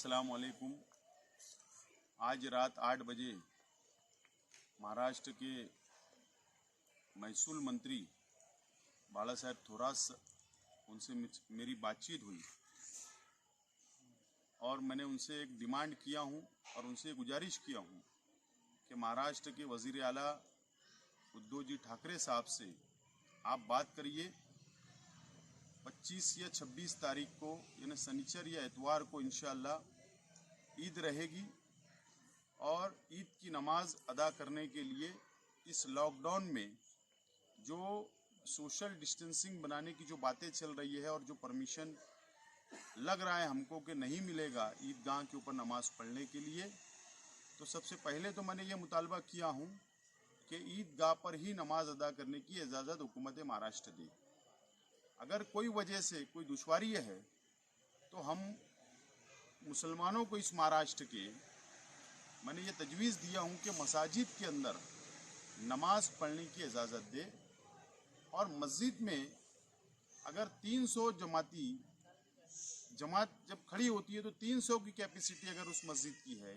अस्सलाम वालेकुम। आज रात 8 बजे महाराष्ट्र के महसूल मंत्री बाला साहेब थोरात उनसे मेरी बातचीत हुई और मैंने उनसे एक डिमांड किया हूं और उनसे गुजारिश किया हूं कि महाराष्ट्र के वज़ीर आला उद्धव जी ठाकरे साहब से आप बात करिए। 25 या 26 तारीख को यानी शनिचर या इतवार को इंशाअल्लाह ईद रहेगी और ईद की नमाज अदा करने के लिए इस लॉकडाउन में जो सोशल डिस्टेंसिंग बनाने की जो बातें चल रही है और जो परमिशन लग रहा है हमको कि नहीं मिलेगा ईदगाह के ऊपर नमाज पढ़ने के लिए, तो सबसे पहले तो मैंने ये मुतालबा किया हूँ कि ईदगाह पर ही नमाज अदा करने की इजाज़त हुकूमत महाराष्ट्र दे। अगर कोई वजह से कोई दुश्वारी है तो हम मुसलमानों को इस महाराष्ट्र के मैंने ये तजवीज़ दिया हूँ कि मसाजिद के अंदर नमाज पढ़ने की इजाज़त दे और मस्जिद में अगर 300 जमात जब खड़ी होती है तो 300 की कैपेसिटी अगर उस मस्जिद की है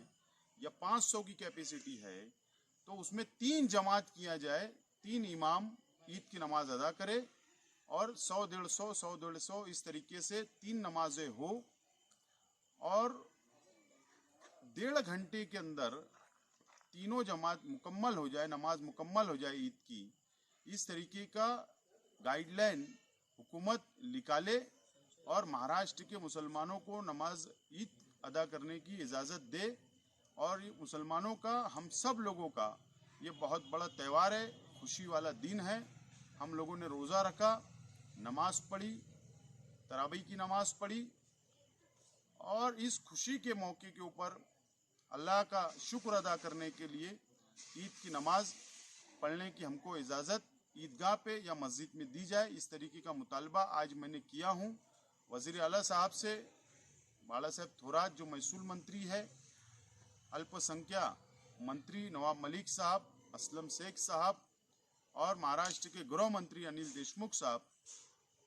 या 500 की कैपेसिटी है तो उसमें 3 जमात किया जाए, 3 इमाम ईद की नमाज अदा करे और 100-150 इस तरीके से 3 नमाजें हो और 1.5 घंटे के अंदर तीनों जमात मुकम्मल हो जाए, नमाज मुकम्मल हो जाए ईद की। इस तरीके का गाइडलाइन हुकूमत निकाले और महाराष्ट्र के मुसलमानों को नमाज ईद अदा करने की इजाज़त दे। और ये मुसलमानों का, हम सब लोगों का ये बहुत बड़ा त्यौहार है, खुशी वाला दिन है। हम लोगों ने रोज़ा रखा, नमाज पढ़ी, तरावी की नमाज पढ़ी और इस खुशी के मौके के ऊपर अल्लाह का शुक्र अदा करने के लिए ईद की नमाज पढ़ने की हमको इजाज़त ईदगाह पे या मस्जिद में दी जाए। इस तरीके का मुतालबा आज मैंने किया हूँ वज़ीर आला साहब से। बाला साहेब थोरात जो महसूल मंत्री है, अल्पसंख्यक मंत्री नवाब मलिक साहब, असलम शेख साहब और महाराष्ट्र के गृह मंत्री अनिल देशमुख साहब,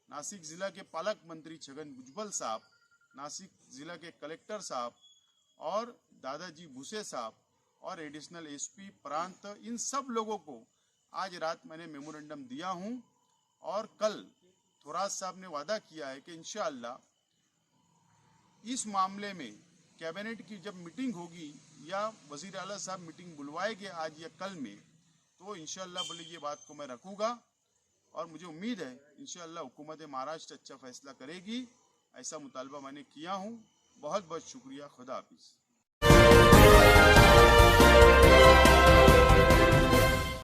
नासिक ज़िला के पालक मंत्री छगन भुजबल साहब, नासिक ज़िला के कलेक्टर साहब और दादाजी भूसे साहब और एडिशनल एसपी प्रांत, इन सब लोगों को आज रात मैंने मेमोरेंडम दिया हूं और कल थोरात साहब ने वादा किया है कि इंशाअल्लाह इस मामले में कैबिनेट की जब मीटिंग होगी या वज़ीर आला साहब मीटिंग बुलवाएंगे आज या कल में, तो इंशाअल्लाह बोले ये बात को मैं रखूँगा और मुझे उम्मीद है इंशाअल्लाह हुकूमत महाराष्ट्र अच्छा फैसला करेगी। ऐसा मुतालबा मैंने किया हूँ। बहुत बहुत शुक्रिया। खुदा हाफिज़।